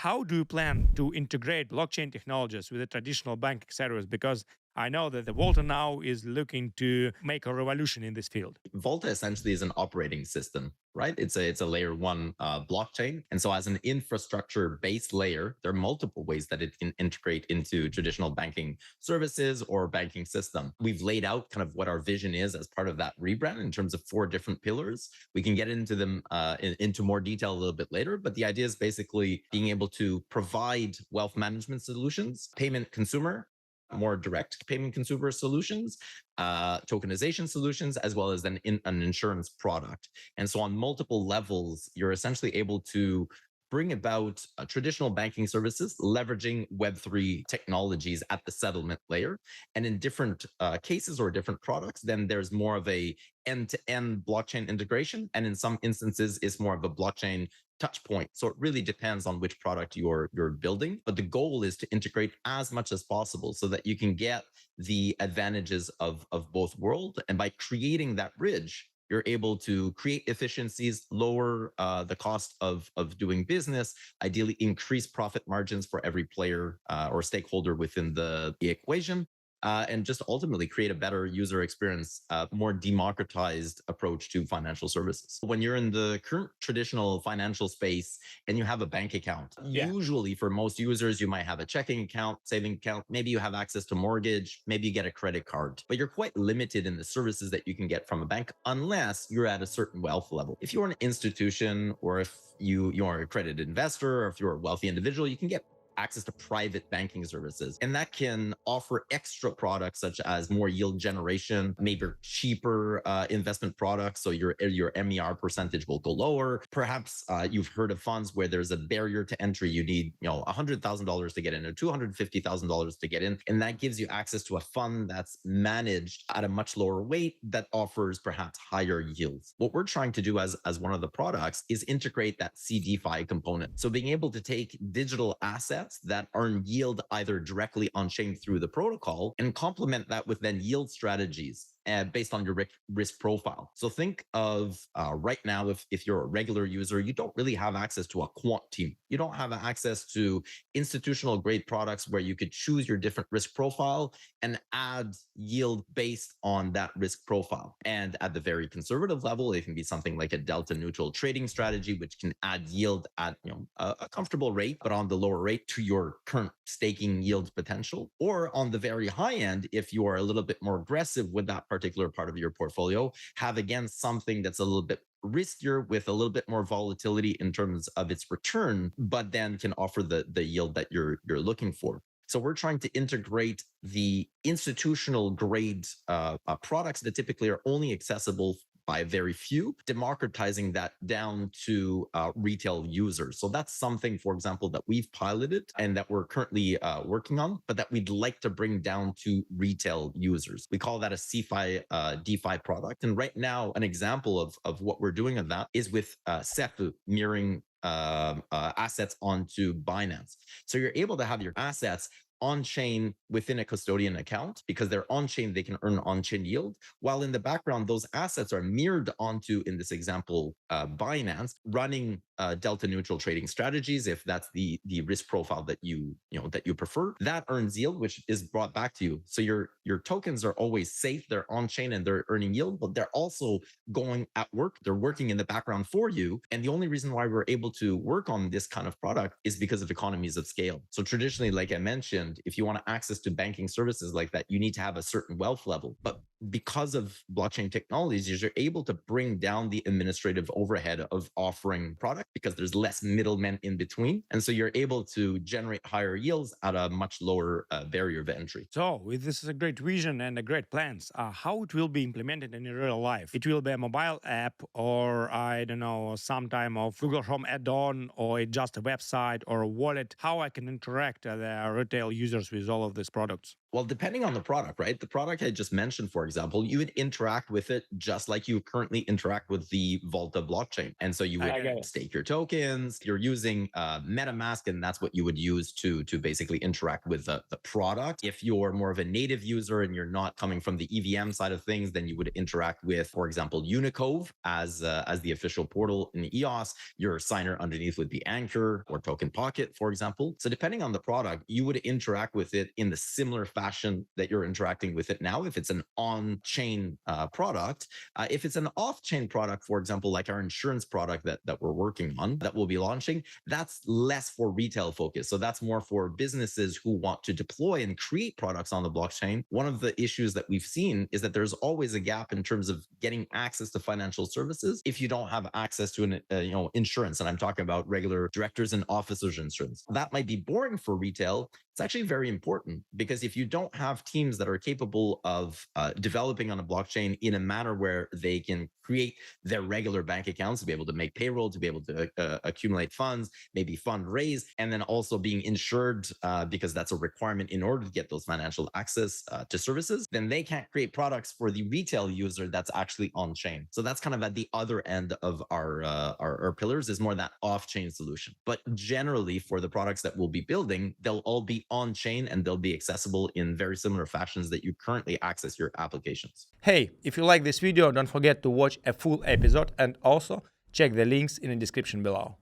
how do you plan to integrate blockchain technologies with the traditional banking service? Because I know that the Vaulta now is looking to make a revolution in this field. Vaulta essentially is an operating system, right? It's a layer one blockchain. And so as an infrastructure-based layer, there are multiple ways that it can integrate into traditional banking services or banking system. We've laid out kind of what our vision is as part of that rebrand in terms of 4 different pillars. We can get into them into more detail a little bit later, but the idea is basically being able to provide wealth management solutions, payment consumer, more direct payment consumer solutions, tokenization solutions, as well as an insurance product. And so on multiple levels, you're essentially able to bring about traditional banking services, leveraging Web3 technologies at the settlement layer. And in different cases or different products, then there's more of a end-to-end blockchain integration. And in some instances, it's more of a blockchain touch point. So it really depends on which product you're building. But the goal is to integrate as much as possible so that you can get the advantages of both worlds. And by creating that bridge, you're able to create efficiencies, lower the cost of doing business, ideally increase profit margins for every player or stakeholder within the equation, and just ultimately create a better user experience, more democratized approach to financial services. When you're in the current traditional financial space and you have a bank account, usually for most users, you might have a checking account, saving account, maybe you have access to mortgage, maybe you get a credit card, but you're quite limited in the services that you can get from a bank unless you're at a certain wealth level. If you're an institution or if you are a accredited investor or if you're a wealthy individual, you can get access to private banking services. And that can offer extra products such as more yield generation, maybe cheaper investment products. So your MER percentage will go lower. Perhaps you've heard of funds where there's a barrier to entry. You need, $100,000 to get in or $250,000 to get in. And that gives you access to a fund that's managed at a much lower rate that offers perhaps higher yields. What we're trying to do as one of the products is integrate that CDFI component. So being able to take digital assets that earn yield either directly on chain through the protocol and complement that with then yield strategies based on your risk profile. So think of right now, if you're a regular user, you don't really have access to a quant team. You don't have access to institutional grade products where you could choose your different risk profile and add yield based on that risk profile. And at the very conservative level, it can be something like a delta neutral trading strategy, which can add yield at a comfortable rate, but on the lower rate to your current staking yield potential. Or on the very high end, if you are a little bit more aggressive with that particular part of your portfolio, have again something that's a little bit riskier with a little bit more volatility in terms of its return, but then can offer the yield that you're looking for. So we're trying to integrate the institutional grade products that typically are only accessible by very few, democratizing that down to retail users. So that's something, for example, that we've piloted and that we're currently working on, but that we'd like to bring down to retail users. We call that a CFI DeFi product. And right now, an example of what we're doing of that is with CEFU mirroring assets onto Binance. So you're able to have your assets on-chain within a custodian account because they're on-chain, they can earn on-chain yield, while in the background, those assets are mirrored onto, in this example, Binance, running delta neutral trading strategies, if that's the risk profile that you prefer. That earns yield, which is brought back to you. So your tokens are always safe, they're on-chain and they're earning yield, but they're also going at work. They're working in the background for you. And the only reason why we're able to work on this kind of product is because of economies of scale. So traditionally, like I mentioned, if you want access to banking services like that, you need to have a certain wealth level. But because of blockchain technologies, you're able to bring down the administrative overhead of offering product because there's less middlemen in between. And so you're able to generate higher yields at a much lower barrier of entry. So this is a great vision and a great plans. How it will be implemented in real life? It will be a mobile app or, I don't know, some time of Google Home add-on or just a website or a wallet. How I can interact the retail users with all of these products? Well, depending on the product, right? The product I just mentioned, for example, example, you would interact with it just like you currently interact with the Vaulta blockchain. And so you would stake your tokens. You're using MetaMask, and that's what you would use to basically interact with the product. If you're more of a native user and you're not coming from the EVM side of things, then you would interact with, for example, Unicove as the official portal in EOS. Your signer underneath would be Anchor or Token Pocket, for example. So depending on the product, you would interact with it in the similar fashion that you're interacting with it now. If it's an on-chain product, if it's an off-chain product, for example, like our insurance product that we're working on, that we'll be launching, that's less for retail focus. So that's more for businesses who want to deploy and create products on the blockchain. One of the issues that we've seen is that there's always a gap in terms of getting access to financial services if you don't have access to an insurance. And I'm talking about regular directors and officers insurance. That might be boring for retail. It's actually very important, because if you don't have teams that are capable of developing on a blockchain in a manner where they can create their regular bank accounts to be able to make payroll, to be able to accumulate funds, maybe fundraise, and then also being insured because that's a requirement in order to get those financial access to services, then they can't create products for the retail user that's actually on chain. So that's kind of at the other end of our pillars, is more that off-chain solution. But generally, for the products that we'll be building, they'll all be on chain and they'll be accessible in very similar fashions that you currently access your applications. Hey, if you like this video, don't forget to watch a full episode and also check the links in the description below.